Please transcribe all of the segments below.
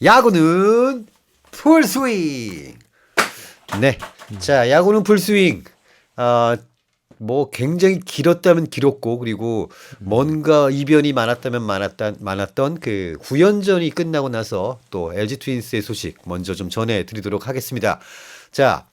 야구는 풀스윙. 네. 자, 야구는 풀스윙. 뭐 굉장히 길었다면 길었고 그리고 뭔가 이변이 많았다면 많았던 그 9연전이 끝나고 나서 또 LG 트윈스의 소식 먼저 좀 전해드리도록 하겠습니다. 자,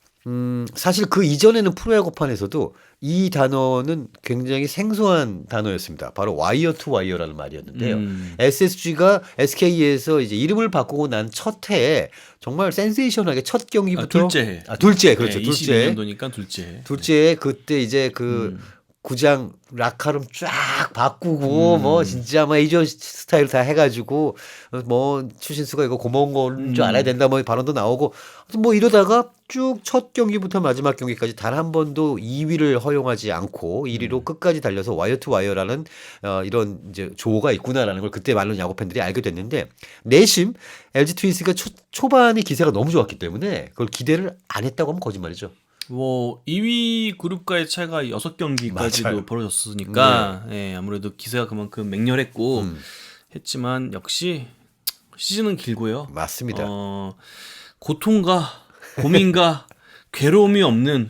사실 그 이전에는 프로야구판에서도 이 단어는 굉장히 생소한 단어였습니다. 바로 와이어 투 와이어라는 말이었는데요. SSG가 SK에서 이제 이름을 바꾸고 난 첫 해에 정말 센세이션하게 첫 경기부터 둘째 해. 둘째 그렇죠. 네, 둘째 22년도니까 둘째. 둘째 그때 이제 그 구장 라카룸 쫙 바꾸고 뭐 진짜 메이저 스타일 다 해가지고 뭐 추신수가 이거 고마운 건 줄 알아야 된다 뭐 발언도 나오고 뭐 이러다가 쭉 첫 경기부터 마지막 경기까지 단 한 번도 2위를 허용하지 않고 1위로 끝까지 달려서 와이어 투 와이어라는 이런 이제 조가 있구나라는 걸 그때 말로 야구 팬들이 알게 됐는데 내심 LG 트윈스가 초반에 기세가 너무 좋았기 때문에 그걸 기대를 안 했다고 하면 거짓말이죠. 뭐 2위 그룹과의 차이가 6경기까지도 맞아요. 벌어졌으니까 예, 아무래도 기세가 그만큼 맹렬했고 했지만 역시 시즌은 길고요. 맞습니다. 고통과 고민과 괴로움이 없는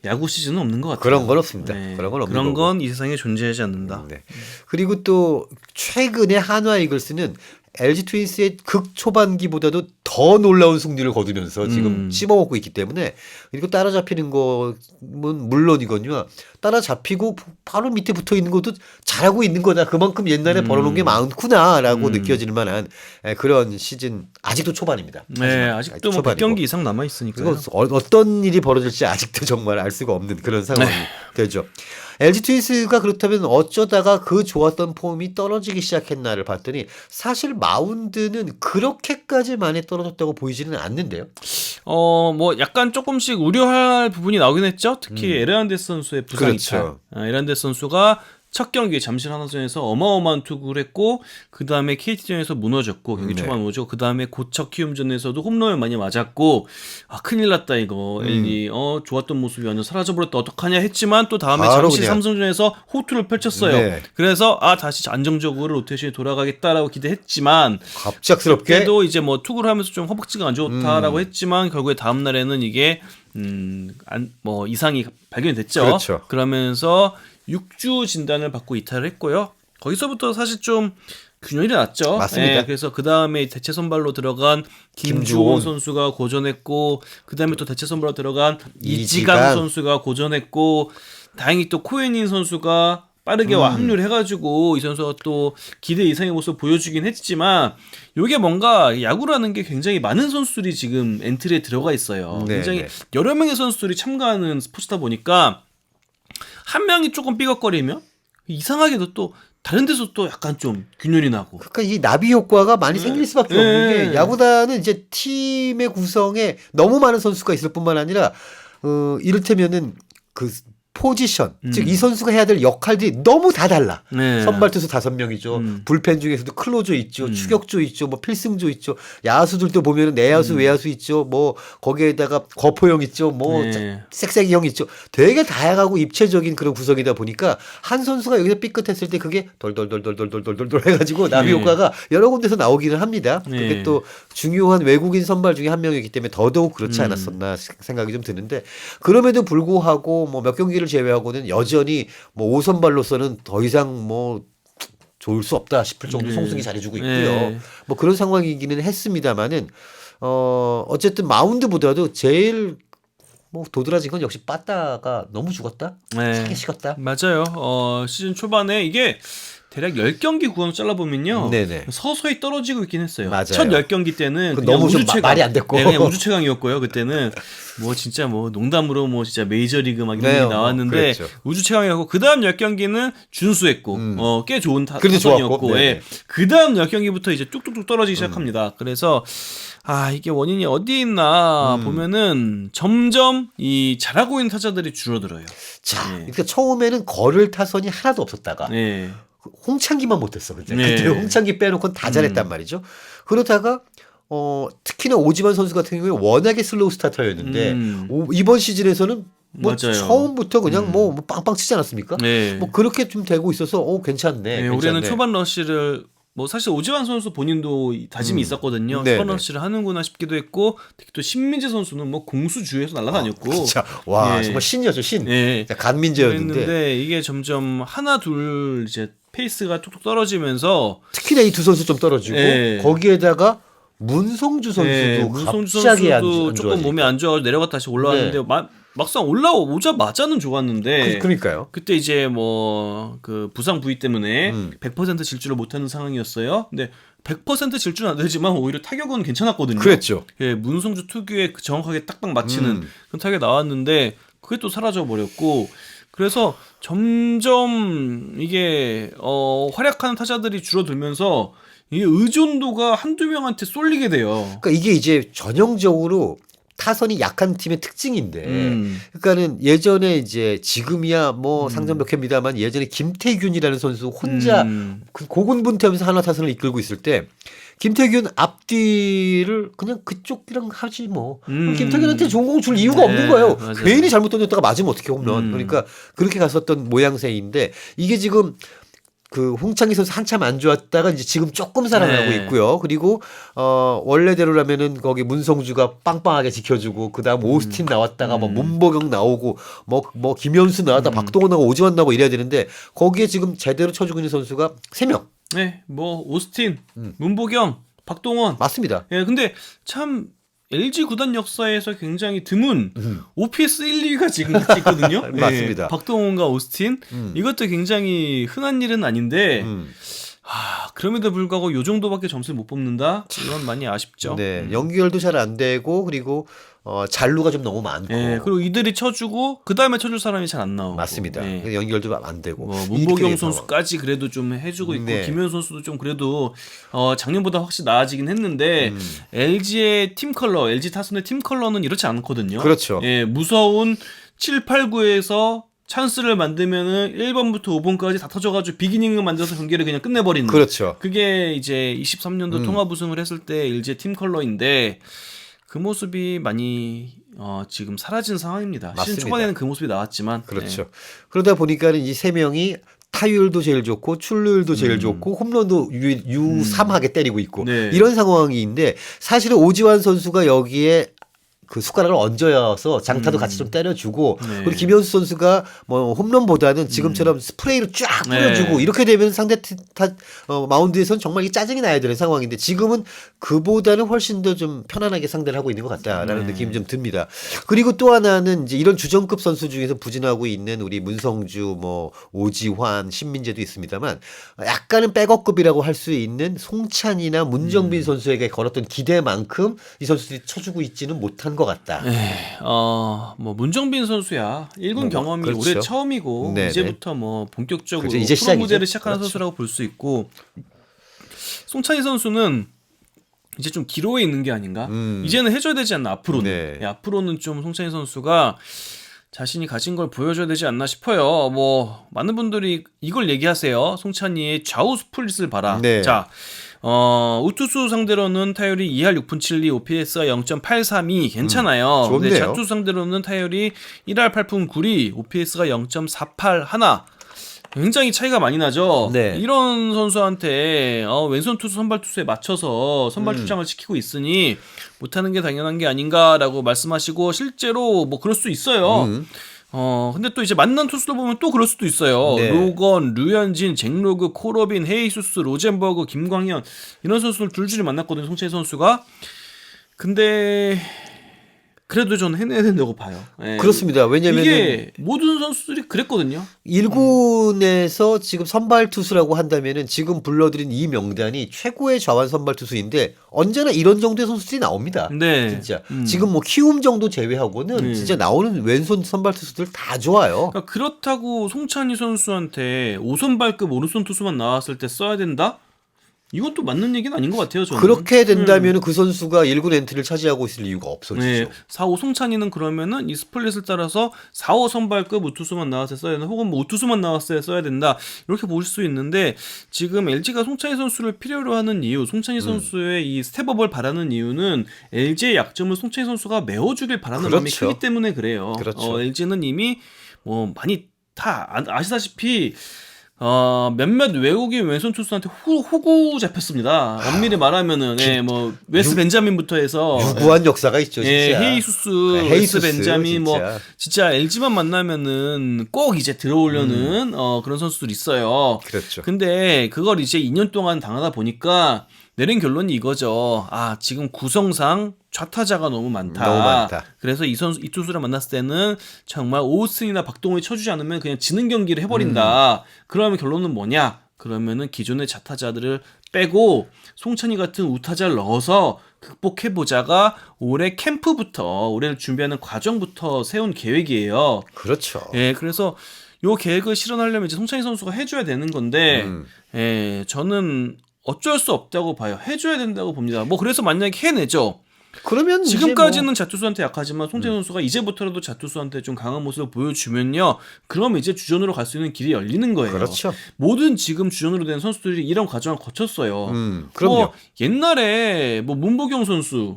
야구 시즌은 없는 것 같아요. 그런 건 없습니다. 네, 그런 건 없는 그런 거고. 건 이 세상에 존재하지 않는다. 네. 그리고 또 최근에 한화 이글스는 LG 트윈스의 극 초반기보다도 더 놀라운 승리를 거두면서 지금 씹어먹고 있기 때문에 그리고 따라잡히는 거는 물론이거니와 따라잡히고 바로 밑에 붙어 있는 것도 잘하고 있는 거다. 그만큼 옛날에 벌어놓은 게 많구나라고 느껴질 만한 그런 시즌 아직도 초반입니다. 네, 아직도 뭐 100경기 이상 남아 있으니까요. 그리고 어떤 일이 벌어질지 아직도 정말 알 수가 없는 그런 상황이 되죠. LG 트윈스가 그렇다면 어쩌다가 그 좋았던 폼이 떨어지기 시작했나를 봤더니 사실 마운드는 그렇게까지 많이 떨어졌다고 보이지는 않는데요. 뭐 약간 조금씩 우려할 부분이 나오긴 했죠. 특히 에르난데스 선수의 부상 그렇죠. 이탈. 에르난데스 선수가 첫 경기 잠실 하나전에서 어마어마한 투구를 했고 그 다음에 KT전에서 무너졌고 경기 초반 무너졌고 그 다음에 고척 키움전에서도 홈런을 많이 맞았고 큰일 났다 이거 엘리 좋았던 모습이 완전 사라져버렸다 어떡하냐 했지만 또 다음에 잠실 그냥. 삼성전에서 호투를 펼쳤어요. 네. 그래서 다시 안정적으로 로테이션이 돌아가겠다라고 기대했지만 갑작스럽게 그때도 이제 뭐 투구를 하면서 좀 허벅지가 안 좋다라고 했지만 결국에 다음 날에는 이게 뭐 이상이 발견이 됐죠. 그렇죠. 그러면서 6주 진단을 받고 이탈을 했고요. 거기서부터 사실 좀 균열이 났죠. 맞습니다. 예, 그래서 그 다음에 대체 선발로 들어간 김주원 선수가 고전했고, 그 다음에 또 대체 선발로 들어간 이지강 선수가 고전했고, 다행히 또 코에닌 선수가 빠르게 합류를 해가지고 이 선수가 또 기대 이상의 모습을 보여주긴 했지만 이게 뭔가 야구라는 게 굉장히 많은 선수들이 지금 엔트리에 들어가 있어요. 굉장히 여러 명의 선수들이 참가하는 스포츠다 보니까 한 명이 조금 삐걱거리면 이상하게도 또 다른 데서 또 약간 좀 균열이 나고. 그러니까 이 나비 효과가 많이 생길 수밖에 없는 게 야구단은 이제 팀의 구성에 너무 많은 선수가 있을 뿐만 아니라 이를테면은 그 포지션, 즉 이 선수가 해야 될 역할들이 너무 다 달라. 선발 투수 5명이죠. 불펜 중에서도 클로저 있죠. 추격조 있죠. 뭐 필승조 있죠. 야수들도 보면은 내야수, 외야수 있죠. 뭐 거기에다가 거포형 있죠. 뭐 색색이 형 있죠. 되게 다양하고 입체적인 그런 구성이다 보니까 한 선수가 여기서 삐끗했을 때 그게 돌돌돌돌돌돌돌돌 해가지고 나비 효과가 여러 군데서 나오기는 합니다. 그게 또 중요한 외국인 선발 중에 한 명이기 때문에 더더욱 그렇지 않았었나 생각이 좀 드는데 그럼에도 불구하고 뭐 몇 경기를 제외하고는 여전히 뭐 5선발로서는 더 이상 뭐 좋을 수 없다 싶을 정도 송승이 잘해주고 있고요. 뭐 그런 상황이기는 했습니다만은 어쨌든 마운드보다도 제일 뭐 도드라진 건 역시 빠따가 너무 죽었다. 차게 식었다. 맞아요. 시즌 초반에 이게 대략 10경기 구원 잘라보면요. 서서히 떨어지고 있긴 했어요. 맞아요. 첫 10경기 때는 너무 우주 최강, 말이 안 됐고. 네, 그냥 우주 최강이었고요. 그때는 뭐 진짜 뭐 농담으로 뭐 진짜 메이저리그 막 이런 게 나왔는데 우주 최강이었고 그 다음 10경기는 준수했고 꽤 좋은 타선이었고 그 다음 10경기부터 이제 뚝뚝뚝 떨어지기 시작합니다. 그래서 이게 원인이 어디에 있나 보면은 점점 이 잘하고 있는 타자들이 줄어들어요. 자, 그러니까 처음에는 걸을 타선이 하나도 없었다가 홍창기만 못했어. 그때 홍창기 빼놓고는 다 잘했단 말이죠. 그러다가 특히나 오지만 선수 같은 경우에 워낙에 슬로우 스타터였는데 이번 시즌에서는 뭐 처음부터 그냥 뭐 빵빵 치지 않았습니까? 뭐 그렇게 좀 되고 있어서 괜찮네. 올해는 초반 러시를 뭐 사실 오지환 선수 본인도 다짐이 있었거든요. 네네. 스퍼너시를 하는구나 싶기도 했고 특히 또 신민재 선수는 뭐 공수주에서 날아다녔고 진짜 와 예. 정말 신이었죠 신. 예. 간민재였는데 그랬는데 이게 점점 하나 둘 이제 페이스가 툭툭 떨어지면서 특히나 이 두 선수 좀 떨어지고 예. 거기에다가 문성주 선수도 예, 문성주 갑자기 안 선수도 조금 좋아지니까. 몸이 안 좋아서 내려갔다 다시 올라왔는데 막상 올라오자마자는 좋았는데 그러니까요. 그때 이제 뭐 그 부상 부위 때문에 음. 100% 질주를 못하는 상황이었어요. 근데 100% 질주는 안 되지만 오히려 타격은 괜찮았거든요. 그랬죠. 예, 문성주 특유의 그 정확하게 딱딱 맞히는 음. 그런 타격이 나왔는데 그게 또 사라져 버렸고 그래서 점점 이게 활약하는 타자들이 줄어들면서 이 의존도가 한두 명한테 쏠리게 돼요. 그러니까 이게 이제 전형적으로 타선이 약한 팀의 특징인데, 그러니까는 예전에 이제 지금이야 뭐 상점 몇 회입니다만 예전에 김태균이라는 선수 혼자 그 고군분투하면서 하나 타선을 이끌고 있을 때 김태균 앞뒤를 그냥 그쪽이랑 하지 뭐. 그럼 김태균한테 좋은 공 줄 이유가 네, 없는 거예요. 맞아요. 괜히 잘못 던졌다가 맞으면 어떻게 홈런. 그러니까 그렇게 갔었던 모양새인데 이게 지금 그 홍창기 선수 한참 안 좋았다가 이제 지금 조금 살아나고 네. 있고요. 그리고 원래대로라면은 거기 문성주가 빵빵하게 지켜주고 그다음 오스틴 나왔다가 뭐 문보경 나오고 뭐 김현수 나왔다 박동원 나오고 오지환 나오고 이래야 되는데 거기에 지금 제대로 쳐주고 있는 선수가 3명. 네, 뭐 오스틴, 문보경, 박동원. 맞습니다. 예, 근데 참 LG 구단 역사에서 굉장히 드문 OPS 1, 2위가 지금 같이 있거든요. 예, 맞습니다. 박동원과 오스틴. 이것도 굉장히 흔한 일은 아닌데 그럼에도 불구하고 요 정도밖에 점수를 못 뽑는다? 이건 많이 아쉽죠. 네, 연결도 잘 안 되고 그리고 잔루가 좀 너무 많고. 예, 그리고 이들이 쳐주고 그 다음에 쳐줄 사람이 잘 안 나오고. 맞습니다. 예. 연결도 안 되고. 뭐 이렇게 문보경 되는 선수까지 그래도 좀 해주고 있고 네. 김현 선수도 좀 그래도 작년보다 확실히 나아지긴 했는데 LG의 팀 컬러, LG 타선의 팀 컬러는 이렇지 않거든요. 그렇죠. 예, 무서운 7, 8, 9에서 찬스를 만들면은 1번부터 5번까지 다 터져가지고 비기닝을 만들어서 경기를 그냥 끝내버리는. 그렇죠. 그게 이제 23년도 통합 우승을 했을 때 LG의 팀 컬러인데 그 모습이 많이 지금 사라진 상황입니다. 시즌 맞습니다. 초반에는 그 모습이 나왔지만 그렇죠. 그러다 보니까는 이 세 명이 타율도 제일 좋고 출루율도 제일 좋고 홈런도 유삼하게 때리고 있고 네. 이런 상황인데 사실은 오지환 선수가 여기에 그 숟가락을 얹어서 장타도 같이 좀 때려주고 네. 그리고 김현수 선수가 뭐 홈런보다는 지금처럼 스프레이로 쫙 뿌려주고 네. 이렇게 되면 상대 마운드에서는 정말 이게 짜증이 나야 되는 상황인데 지금은 그보다는 훨씬 더 좀 편안하게 상대를 하고 있는 것 같다라는 느낌이 좀 듭니다. 그리고 또 하나는 이제 이런 주전급 선수 중에서 부진하고 있는 우리 문성주, 뭐 오지환, 신민재도 있습니다만 약간은 백업급이라고 할 수 있는 송찬이나 문정빈 선수에게 걸었던 기대만큼 이 선수들이 쳐주고 있지는 못한 것 같다. 뭐 문정빈 선수야 1군 뭐, 경험이 그렇죠. 올해 처음이고 네네. 이제부터 뭐 본격적으로 그렇죠. 이제 프로 시작이죠. 무대를 시작하는 그렇죠. 선수라고 볼 수 있고 송찬희 선수는 이제 좀 기로에 있는 게 아닌가? 이제는 해줘야 되지 않나 앞으로는. 네. 예, 앞으로는 좀 송찬희 선수가 자신이 가진 걸 보여줘야 되지 않나 싶어요. 뭐 많은 분들이 이걸 얘기하세요. 송찬희의 좌우 스플릿을 봐라. 네. 자, 우투수 상대로는 타율이 2할 6푼 7리, OPS가 0.832 괜찮아요. 근데 좋네요. 좌투수 상대로는 타율이 1할 8푼 9리, OPS가 0.481. 굉장히 차이가 많이 나죠. 네. 이런 선수한테 왼손 투수 선발 투수에 맞춰서 선발 출장을 시키고 있으니 못하는 게 당연한 게 아닌가라고 말씀하시고 실제로 뭐 그럴 수 있어요. 근데 또 이제 만난 투수들 보면 또 그럴 수도 있어요. 네. 로건, 류현진, 잭로그, 코로빈, 헤이수스, 로젠버그, 김광현 이런 선수들 줄줄이 만났거든요. 송찬희 선수가. 근데 그래도 저는 해내야 된다고 봐요. 예. 그렇습니다. 왜냐면 이게 모든 선수들이 그랬거든요. 1군에서 지금 선발 투수라고 한다면은 지금 불러드린 이 명단이 최고의 좌완 선발 투수인데 언제나 이런 정도의 선수들이 나옵니다. 네. 진짜 지금 뭐 키움 정도 제외하고는 진짜 나오는 왼손 선발 투수들 다 좋아요. 그러니까 그렇다고 송찬희 선수한테 5선발급 오른손 투수만 나왔을 때 써야 된다? 이건 또 맞는 얘기는 아닌 것 같아요. 저는. 그렇게 된다면 그 선수가 1군 엔트리를 차지하고 있을 이유가 없어지죠. 네, 4호 송찬이는 그러면은 이 스플릿을 따라서 4호 선발급 우투수만 나왔을 때 써야 된다. 혹은 뭐 우투수만 나왔을 때 써야 된다. 이렇게 볼 수 있는데 지금 LG가 송찬이 선수를 필요로 하는 이유, 송찬이 선수의 이 스텝업을 바라는 이유는 LG의 약점을 송찬이 선수가 메워주길 바라는 마음이 그렇죠. 크기 때문에 그래요. 그렇죠. LG는 이미 뭐 많이 다 아시다시피 몇몇 외국인 왼손 투수한테 호구 잡혔습니다. 엄밀히 말하면은 뭐 웨스 벤자민부터 해서 유구한 역사가 있죠, 진짜. 헤이수스, 웨스 벤자민 뭐 진짜 LG만 만나면은 꼭 이제 들어오려는 그런 선수들 있어요. 그렇죠. 근데 그걸 이제 2년 동안 당하다 보니까 내린 결론이 이거죠. 지금 구성상 좌타자가 너무 많다. 너무 많다. 그래서 이 투수를 만났을 때는 정말 오스틴이나 박동원이 쳐주지 않으면 그냥 지는 경기를 해버린다. 그러면 결론은 뭐냐? 그러면은 기존의 좌타자들을 빼고 송찬희 같은 우타자를 넣어서 극복해보자가 올해 캠프부터, 올해를 준비하는 과정부터 세운 계획이에요. 그렇죠. 예, 그래서 요 계획을 실현하려면 이제 송찬희 선수가 해줘야 되는 건데, 예, 저는 어쩔 수 없다고 봐요. 해줘야 된다고 봅니다. 뭐 그래서 만약에 해내죠. 그러면 지금까지는 자투수한테 약하지만 송찬희 선수가 이제부터라도 자투수한테 좀 강한 모습을 보여주면요. 그러면 이제 주전으로 갈 수 있는 길이 열리는 거예요. 그렇죠. 모든 지금 주전으로 된 선수들이 이런 과정을 거쳤어요. 그럼요. 뭐 옛날에 뭐 문보경 선수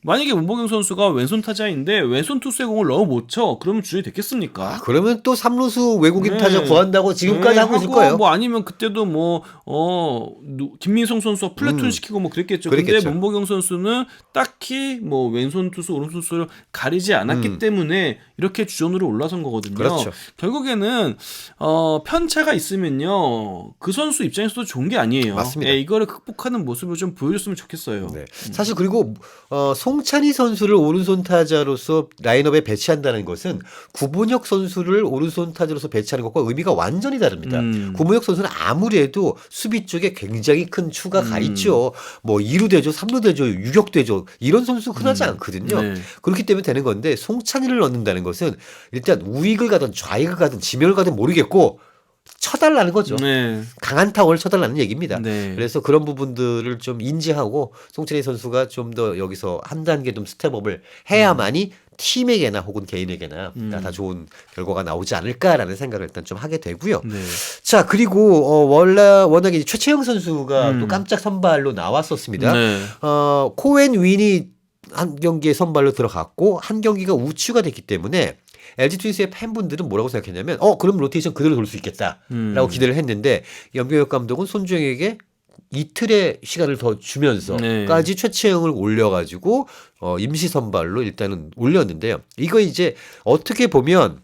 만약에 문보경 선수가 왼손 타자인데 왼손 투수의 공을 너무 못 쳐. 그러면 주전이 됐겠습니까? 그러면 또 3루수 외국인 네. 타자 구한다고 지금까지 하고 있을 거예요. 뭐 아니면 그때도 김민성 선수가 플래툰 시키고 뭐 그랬겠죠. 근데 문보경 선수는 딱히 뭐 왼손 투수, 오른손 투수를 가리지 않았기 때문에 이렇게 주전으로 올라선 거거든요. 그렇죠. 결국에는 편차가 있으면요. 그 선수 입장에서도 좋은 게 아니에요. 맞습니다. 예, 이거를 극복하는 모습을 좀 보여줬으면 좋겠어요. 네. 사실 그리고 송찬희 선수를 오른손 타자로서 라인업에 배치한다는 것은 구본혁 선수를 오른손 타자로서 배치하는 것과 의미가 완전히 다릅니다. 구본혁 선수는 아무래도 수비 쪽에 굉장히 큰 추가가 있죠. 뭐 2루 되죠, 3루 되죠, 유격 되죠. 이런 선수 흔하지 않거든요. 네. 그렇기 때문에 되는 건데 송찬희를 넣는다는 것은 일단 우익을 가든 좌익을 가든 지면을 가든 모르겠고 쳐달라는 거죠. 네. 강한 타원을 쳐달라는 얘기입니다. 네. 그래서 그런 부분들을 좀 인지하고 송찬희 선수가 좀 더 여기서 한 단계 좀 스텝업을 해야만이 팀에게나 혹은 개인에게나 다 좋은 결과가 나오지 않을까라는 생각을 일단 좀 하게 되고요. 네. 자, 그리고 워낙에 최채영 선수가 또 깜짝 선발로 나왔었습니다. 네. 코엔 윈이 한 경기에 선발로 들어갔고 한 경기가 우추가 됐기 때문에 LG 트윈스의 팬분들은 뭐라고 생각했냐면 그럼 로테이션 그대로 돌 수 있겠다라고 기대를 했는데 염경엽 감독은 손주영에게 이틀의 시간을 더 주면서까지 최채영을 올려가지고 임시 선발로 일단은 올렸는데요. 이거 이제 어떻게 보면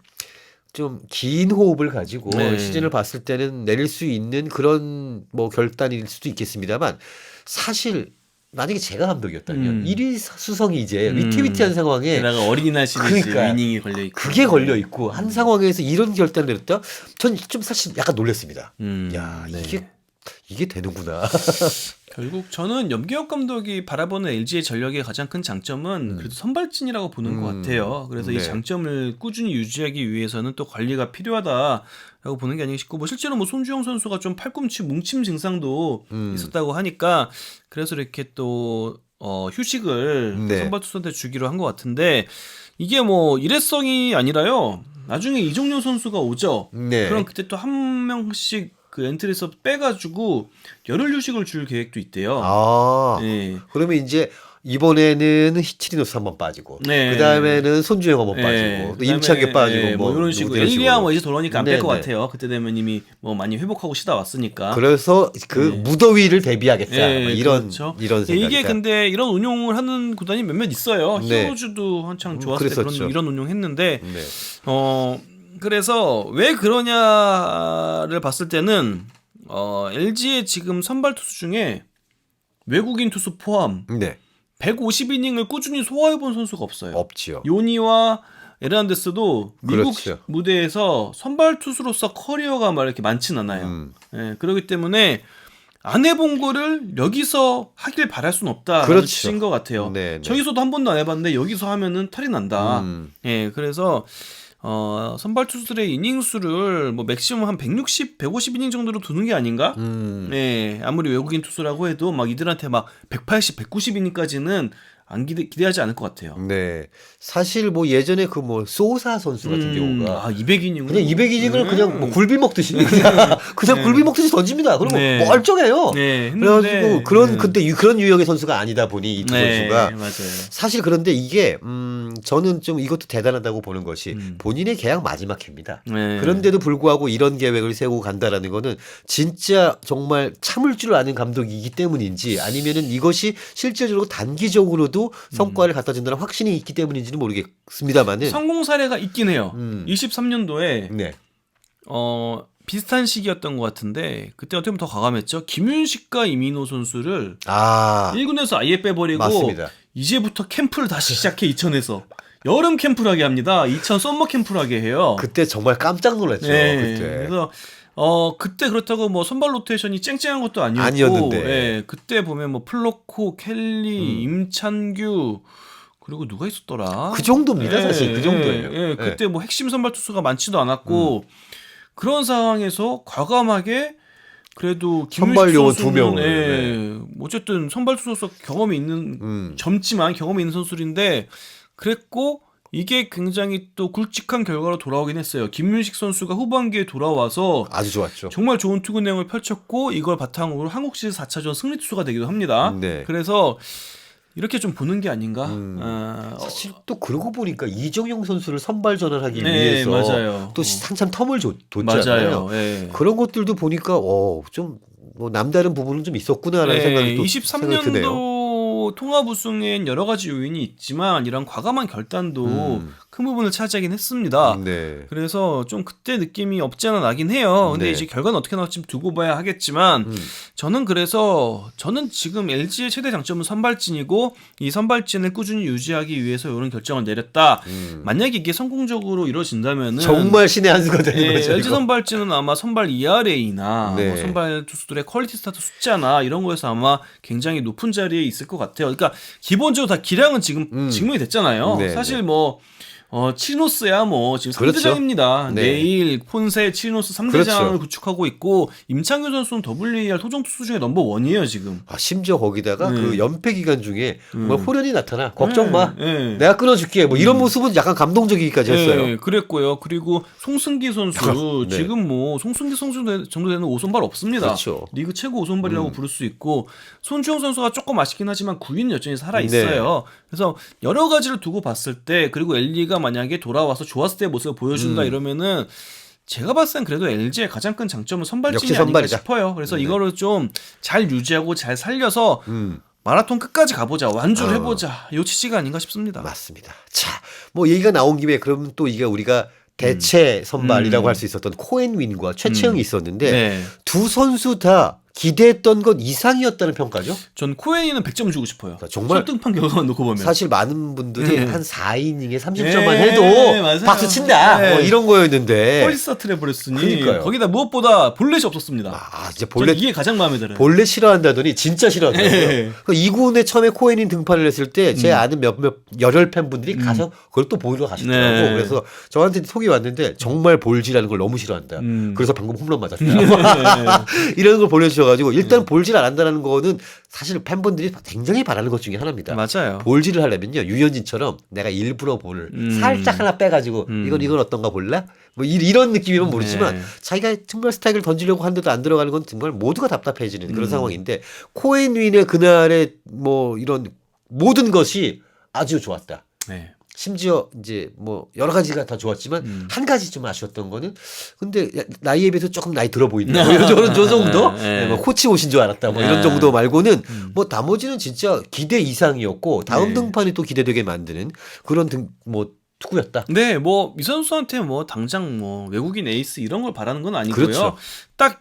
좀 긴 호흡을 가지고 시즌을 봤을 때는 내릴 수 있는 그런 뭐 결단일 수도 있겠습니다만 사실 만약에 제가 감독이었다면 1위 수성이 이제 위태위태한 상황에 게다가 어린이날 시리즈 위닝이 걸려있고 그게 걸려있고 한 상황에서 이런 결단을 내렸다? 전 좀 사실 약간 놀랐습니다. 야, 이게 되는구나. 결국 저는 염기혁 감독이 바라보는 LG의 전력의 가장 큰 장점은 그래도 선발진이라고 보는 것 같아요. 그래서 이 장점을 꾸준히 유지하기 위해서는 또 관리가 필요하다라고 보는 게 아닌가 싶고, 뭐 실제로 뭐 손주영 선수가 좀 팔꿈치 뭉침 증상도 있었다고 하니까 그래서 이렇게 또 휴식을 선발 투수한테 주기로 한 것 같은데, 이게 뭐 일회성이 아니라요. 나중에 이종료 선수가 오죠. 그럼 그때 또 한 명씩 그 엔트리에서 빼가지고 열흘 휴식을 줄 계획도 있대요. 그러면 이제 이번에는 히치리노스 한번 빠지고, 그 다음에는 손주영 한번 빠지고, 또 임창규 빠지고, 뭐 이런 식으로. 엘리야 뭐 이제 돌아오니까 안 뺄 것 같아요. 그때 되면 이미 뭐 많이 회복하고 쉬다 왔으니까. 그래서 그 무더위를 대비하겠다. 이런 그렇죠. 이런 생각. 이게 근데 이런 운용을 하는 구단이 몇몇 있어요. 히어로즈도 한창 좋았을 때 이런 운용했는데, 그래서 왜 그러냐를 봤을 때는 LG의 지금 선발 투수 중에 외국인 투수 포함 150이닝을 꾸준히 소화해본 선수가 없어요. 없지요. 요니와 에르난데스도 미국 무대에서 선발 투수로서 커리어가 막 이렇게 많진 않아요. 그렇기 때문에 안 해본 거를 여기서 하길 바랄 수는 없다라는 뜻인 것 같아요. 저기서도 한 번도 안 해봤는데 여기서 하면은 탈이 난다. 그래서 선발 투수들의 이닝 수를 뭐 맥시멈 한 160, 150이닝 정도로 두는 게 아닌가? 아무리 외국인 투수라고 해도 막 이들한테 막 180, 190이닝까지는 기대하지 않을 것 같아요. 네. 사실 뭐 예전에 그 뭐 소사 선수 같은 경우가 200이닝을 그냥 200이닝을 그냥 뭐 굴비 먹듯이 그냥 굴비 먹듯이 던집니다. 그리고 네. 멀쩡해요. 네, 그래가지고 그때 그런 유형의 선수가 아니다 보니 이 두 선수가 맞아요. 사실 그런데 이게 저는 좀 이것도 대단하다고 보는 것이 본인의 계약 마지막 해입니다. 네. 그런데도 불구하고 이런 계획을 세우고 간다라는 거는 진짜 정말 참을 줄 아는 감독이기 때문인지 아니면은 이것이 실제적으로 단기적으로도 성과를 갖다 준다는 확신이 있기 때문인지는 모르겠습니다만은 성공 사례가 있긴 해요. 23년도에 네. 비슷한 시기였던 것 같은데 그때 어떻게 보면 더 과감했죠. 김윤식과 이민호 선수를 1군에서 아예 빼버리고 맞습니다. 이제부터 캠프를 다시 시작해 이천에서 여름 캠프를 하게 합니다. 이천 썸머 캠프를 하게 해요. 그때 정말 깜짝 놀랐죠. 네. 그때. 그래서 그때 그렇다고 뭐 선발 로테이션이 쨍쨍한 것도 아니었고, 아니었는데. 예, 그때 보면 뭐 플로코, 켈리, 임찬규 그리고 누가 있었더라? 그 정도입니다, 사실. 그 정도예요. 예, 그때 뭐 핵심 선발 투수가 많지도 않았고 그런 상황에서 과감하게 그래도 선발 요원 김윤식 2명을. 선수는 어쨌든 선발 투수로서 경험이 있는 젊지만 경험이 있는 선수인데 그랬고. 이게 굉장히 또 굵직한 결과로 돌아오긴 했어요. 김윤식 선수가 후반기에 돌아와서 아주 좋았죠. 정말 좋은 투구 내용을 펼쳤고 이걸 바탕으로 한국 시리즈 4차전 승리 투수가 되기도 합니다. 네. 그래서 이렇게 좀 보는 게 아닌가. 사실 또 그러고 보니까 이정용 선수를 선발 전환하기 네, 위해서 맞아요. 또 한참 텀을 뒀잖아요. 맞아요. 예. 그런 것들도 보니까 좀 뭐 남다른 부분은 좀 있었구나라는 생각이 또 생각이 드네요. 23년도 통합 우승엔 여러 가지 요인이 있지만 이런 과감한 결단도 큰 부분을 차지하긴 했습니다. 네. 그래서 좀 그때 느낌이 없지 않아 나긴 해요. 근데 네. 이제 결과는 어떻게 나올지 두고 봐야 하겠지만 저는 지금 LG의 최대 장점은 선발진이고 이 선발진을 꾸준히 유지하기 위해서 이런 결정을 내렸다. 만약에 이게 성공적으로 이루어진다면은 정말 신의 한 수가 되는 거죠. LG 이거. 선발진은 아마 선발 ERA나 네. 뭐 선발 투수들의 퀄리티 스타트 숫자나 이런 거에서 아마 굉장히 높은 자리에 있을 것 같아요. 그러니까 기본적으로 다 기량은 지금 증명이 됐잖아요. 네, 사실 뭐 치노스야 뭐 지금 그렇죠. 3대장입니다. 네. 내일 폰세 치노스 3대장을 그렇죠. 구축하고 있고 임창규 선수는 WAR 토종 투수 중에 넘버 1이에요 지금. 심지어 거기다가 네. 그 연패 기간 중에 정말 호련히 나타나 걱정 마. 네. 내가 끊어줄게. 뭐 이런 모습은 약간 감동적이기까지 했어요. 네, 그랬고요. 그리고 송승기 선수 네. 지금 뭐 송승기 선수 정도 되는 5선발 없습니다. 그렇죠. 리그 최고 5선발이라고 부를 수 있고 손주영 선수가 조금 아쉽긴 하지만 9위는 여전히 살아 있어요. 그래서 여러 가지를 두고 봤을 때 그리고 엘리가 만약에 돌아와서 좋았을 때의 모습을 보여준다 이러면은 제가 봤을 땐 그래도 LG의 가장 큰 장점은 선발진이 역시 아닌가 선발이다. 싶어요. 그래서 이거를 좀 잘 유지하고 잘 살려서 마라톤 끝까지 가보자. 완주를 해보자. 요 취지가 아닌가 싶습니다. 맞습니다. 자, 뭐 얘기가 나온 김에 그럼 또 이게 우리가 대체 선발이라고 할 수 있었던 코엔윈과 최채영이 있었는데 네. 두 선수 다 기대했던 것 이상이었다는 평가죠. 전 코엔이는 100점 주고 싶어요. 정말 설득판 결과만 놓고 보면. 사실 많은 분들이 한 4이닝에 30점만 네, 해도 맞아요. 박수 친다. 네. 뭐 이런 거였는데. 폴리스타트를 해버렸으니 그러니까요. 거기다 무엇보다 볼넷이 없었습니다. 진짜 본래 이게 가장 마음에 들어요. 본래 싫어한다더니 진짜 싫어하더라고요. 네. 그 2군에 처음에 코엔인 등판을 했을 때 제 아는 몇몇 열혈 팬분들이 가서 그걸 또 보러 가시더라고. 네. 그래서 저한테 톡이 왔는데 정말 볼질하는 걸 너무 싫어한다. 그래서 방금 홈런 맞았다. 이런 걸 보내주셔가지고 일단 볼질 안 한다는 거는 사실 팬분들이 굉장히 바라는 것 중에 하나입니다. 맞아요. 볼질을 하려면요 유현진처럼 내가 일부러 볼을 살짝 하나 빼가지고 이건 어떤가 볼래? 뭐 이런 느낌이면 모르지만 네. 자기가 정말 스타일을 던지려고 하는데도 안 들어가는 건 정말 모두가 답답해지는 그런 상황인데 코엔윈의 그날의 뭐 이런 모든 것이 아주 좋았다. 네. 심지어 이제 뭐 여러 가지가 다 좋았지만 한 가지 좀 아쉬웠던 거는 근데 나이에 비해서 조금 나이 들어 보인다. 뭐 이런 저 정도. 네. 뭐 코치 오신 줄 알았다. 뭐 이런 네. 정도 말고는 뭐 나머지는 진짜 기대 이상이었고 다음 네. 등판이 또 기대되게 만드는 그런 뭐 투구였다. 네, 뭐 이 선수한테 뭐 당장 뭐 외국인 에이스 이런 걸 바라는 건 아니고요. 그렇죠. 딱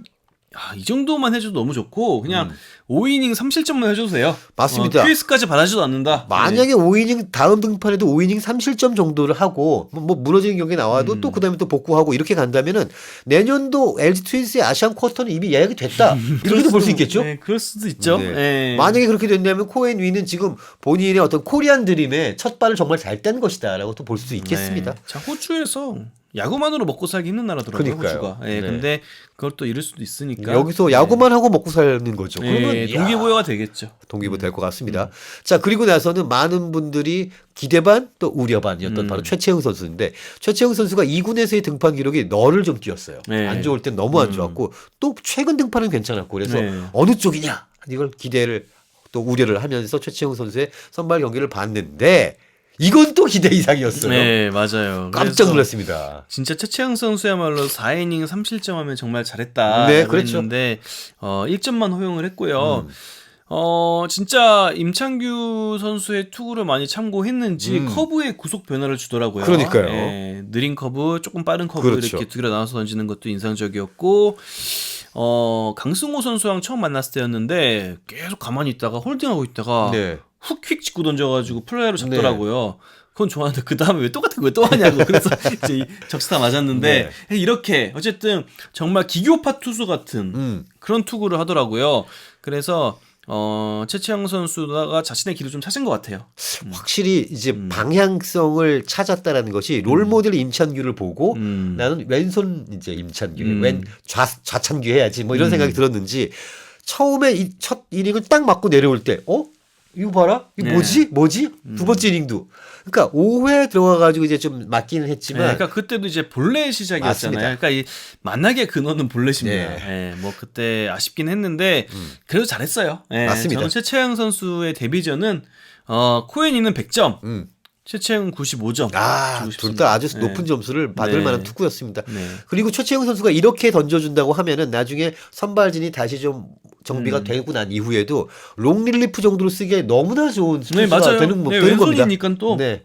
이 정도만 해줘도 너무 좋고 그냥 5이닝 3실점만 해줘도 돼요. 맞습니다. QS까지 받아주지도 않는다. 만약에 5이닝 다음 등판에도 5이닝 3실점 정도를 하고 뭐 무너지는 경기 나와도 또 그다음에 또 복구하고 이렇게 간다면은 내년도 LG 트윈스의 아시안 쿼터는 이미 예약이 됐다. 이렇게도 볼 수 있겠죠? 네, 그럴 수도 있죠. 네. 네. 만약에 그렇게 된다면 코엔 위는 지금 본인의 어떤 코리안 드림의 첫 발을 정말 잘 뗀 것이다라고 또 볼 수 있겠습니다. 네. 자, 호주에서 야구만으로 먹고 살기 힘든 나라더라고요. 그러니까요. 호주가. 예, 네. 근데 그걸 또 잃을 수도 있으니까 여기서 야구만 하고 먹고 사는 거죠. 그러면 예, 동기부여가 되겠죠. 동기부 될 것 같습니다. 자, 그리고 나서는 많은 분들이 기대 반 또 우려 반이었던 바로 최채흥 선수인데 최채흥 선수가 2군에서의 등판 기록이 너를 좀 뛰었어요. 네. 안 좋을 땐 너무 안 좋았고 또 최근 등판은 괜찮았고 그래서 네. 어느 쪽이냐 이걸 기대를 또 우려를 하면서 최채흥 선수의 선발 경기를 봤는데 이건 또 기대 이상이었어요. 네, 맞아요. 깜짝 그래서 놀랐습니다. 진짜 최채영 선수야말로 4이닝 3실점하면 정말 잘했다. 네, 라고 그렇죠. 했는데 1점만 허용을 했고요. 진짜 임창규 선수의 투구를 많이 참고했는지 커브에 구속 변화를 주더라고요. 그러니까요. 예, 느린 커브, 조금 빠른 커브 그렇죠. 이렇게 두 개로 나눠서 던지는 것도 인상적이었고 강승호 선수랑 처음 만났을 때였는데 계속 가만히 있다가 홀딩하고 있다가 네. 훅 찍고 던져가지고 플라이로 잡더라고요. 그건 좋아하는데 그 다음에 왜 똑같은 거 왜 또 하냐고. 그래서 이제 적시타 맞았는데 이렇게 어쨌든 정말 기교파 투수 같은 그런 투구를 하더라고요. 그래서 최채영 선수가 자신의 길을 좀 찾은 것 같아요. 확실히 이제 방향성을 찾았다라는 것이 롤 모델 임찬규를 보고 나는 왼손 이제 임찬규, 왼 좌찬규 해야지 뭐 이런 생각이 들었는지 처음에 이 첫 이닝을 딱 맞고 내려올 때 이거 봐라. 이거 네. 뭐지? 두 번째 이닝도. 그러니까 5회 들어가가지고 이제 좀 맞기는 했지만. 네, 그러니까 그때도 이제 볼넷 시작이었잖아요. 맞습니다. 그러니까 이 만나게 근원은 볼넷입니다. 네. 뭐 그때 아쉽긴 했는데 그래도 잘했어요. 맞습니다. 저는 최채영 선수의 데뷔전은 코엔이는 100점, 최채영 95점. 둘 다 아주 높은 점수를 받을 네. 만한 투구였습니다. 네. 그리고 최채영 선수가 이렇게 던져준다고 하면은 나중에 선발진이 다시 좀 정비가 되고 난 이후에도 롱릴리프 정도로 쓰기에 너무나 좋은 네, 투수가 맞아요. 되는 네, 겁니다. 왼손이니까 또 네.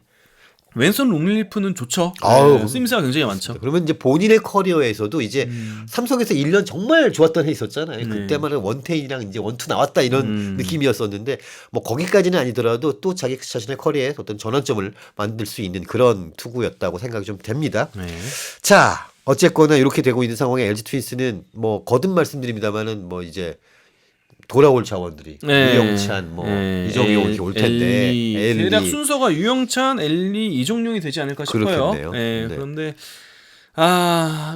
왼손 롱릴리프는 좋죠. 아우. 쓰임새가 굉장히 많죠. 그러면 이제 본인의 커리어에서도 이제 삼성에서 1년 정말 좋았던 해 있었잖아요. 네. 그때만은 원태인이랑 이제 원투 나왔다 이런 느낌이었었는데 뭐 거기까지는 아니더라도 또 자기 자신의 커리어에 어떤 전환점을 만들 수 있는 그런 투구였다고 생각이 좀 됩니다. 네. 자, 어쨌거나 이렇게 되고 있는 상황에 LG 트윈스는 뭐 거듭 말씀드립니다만은 뭐 이제 돌아올 자원들이 유영찬, 뭐 이정용 이렇게 올 텐데 엘리. 대략 순서가 유영찬, 엘리, 이종용이 되지 않을까 싶어요. 그렇겠네요. 네, 네. 그런데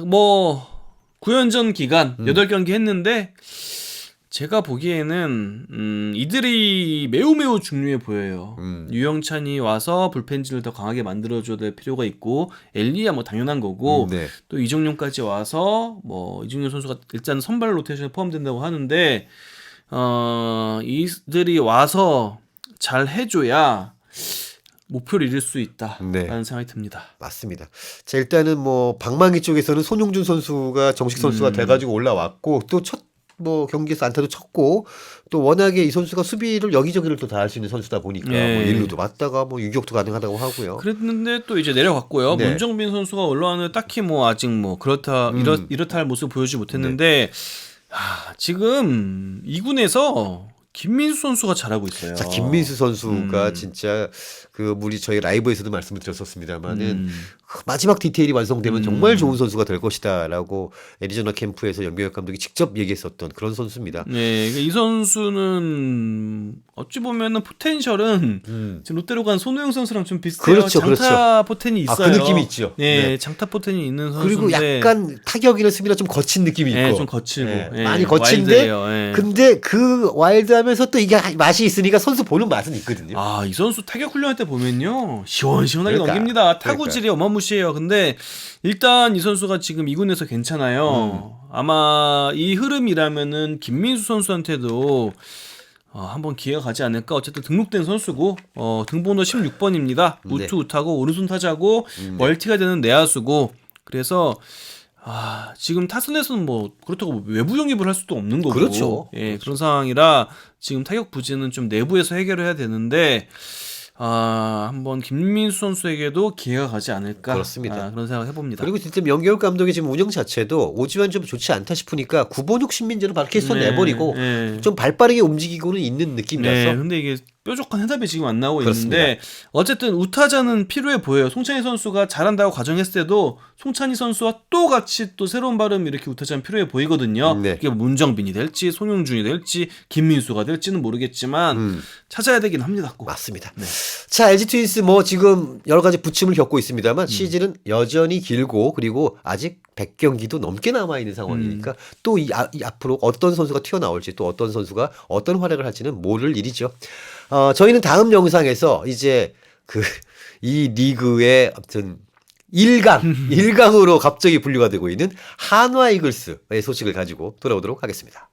뭐 9연전 기간 8경기 했는데 제가 보기에는 이들이 매우 중요해 보여요. 유영찬이 와서 불펜진을 더 강하게 만들어줘야 될 필요가 있고 엘리야 뭐 당연한 거고 네. 또 이종용까지 와서 뭐 이종용 선수가 일단 선발 로테이션에 포함된다고 하는데 이들이 와서 잘 해줘야 목표를 이룰 수 있다라는 네. 생각이 듭니다. 맞습니다. 자, 일단은 뭐 방망이 쪽에서는 손용준 선수가 정식 선수가 돼가지고 올라왔고 또 첫 뭐 경기에서 안타도 쳤고 또 워낙에 이 선수가 수비를 여기저기를 또 다 할 수 있는 선수다 보니까 네. 뭐 일루도 맞다가 뭐 유격도 가능하다고 하고요. 그랬는데 또 이제 내려갔고요. 네. 문정빈 선수가 올라왔는데 딱히 뭐 아직 뭐 그렇다 이렇다 할 모습을 보여주지 못했는데 지금 2군에서 김민수 선수가 잘하고 있어요. 자, 김민수 선수가 진짜 그 우리 저희 라이브에서도 말씀을 드렸었습니다만은 마지막 디테일이 완성되면 정말 좋은 선수가 될 것이다라고 애리조나 캠프에서 연경혁 감독이 직접 얘기했었던 그런 선수입니다. 네, 이 선수는 어찌 보면은 포텐셜은 지금 롯데로 간 손호영 선수랑 좀 비슷해요. 그렇죠, 장타 그렇죠. 포텐이 있어요. 그 느낌이 있죠. 네, 네. 장타 포텐이 있는 그리고 선수인데 약간 타격이나 수비나 좀 거친 느낌이 있고, 네, 좀 거칠고 네, 많이 거친데, 와일드해요. 네. 근데 그 와일드하면서 또 이게 맛이 있으니까 선수 보는 맛은 있거든요. 이 선수 타격 훈련할 때 보면요 시원시원하게 그러니까, 넘깁니다. 타구질이 어마무시해요. 근데 일단 이 선수가 지금 2군에서 괜찮아요. 아마 이 흐름이라면은 김민수 선수한테도 한번 기회가 가지 않을까. 어쨌든 등록된 선수고 등번호 16번입니다. 우투 우타고 오른손 타자고 멀티가 되는 내야수고 그래서 지금 타선에서는 뭐 그렇다고 외부 영입을 할 수도 없는 거고 그렇죠. 그런 상황이라 지금 타격 부진은 좀 내부에서 해결을 해야 되는데 한번 김민수 선수에게도 기회가 가지 않을까. 그렇습니다. 그런 생각을 해봅니다. 그리고 진짜 명경욱 감독의 지금 운영 자체도 오지환 좀 좋지 않다 싶으니까 구본욱 신민재를 바로 캐스터 내버리고 좀 발빠르게 움직이고는 있는 느낌이라서 근데 이게 뾰족한 해답이 지금 안 나오고 그렇습니다. 있는데 어쨌든 우타자는 필요해 보여요. 송찬희 선수가 잘한다고 가정했을 때도 송찬희 선수와 또 같이 또 새로운 발음이 이렇게 우타자는 필요해 보이거든요. 네. 이게 문정빈이 될지 손흥준이 될지 김민수가 될지는 모르겠지만 찾아야 되긴 합니다. 꼭. 맞습니다. 네. 자, LG 트윈스 뭐 지금 여러 가지 부침을 겪고 있습니다만 시즌은 여전히 길고 그리고 아직 100경기도 넘게 남아 있는 상황이니까 또 이 앞으로 어떤 선수가 튀어나올지 또 어떤 선수가 어떤 활약을 할지는 모를 일이죠. 저희는 다음 영상에서 이제 이 리그의 아무튼 1강으로 갑자기 분류가 되고 있는 한화 이글스의 소식을 가지고 돌아오도록 하겠습니다.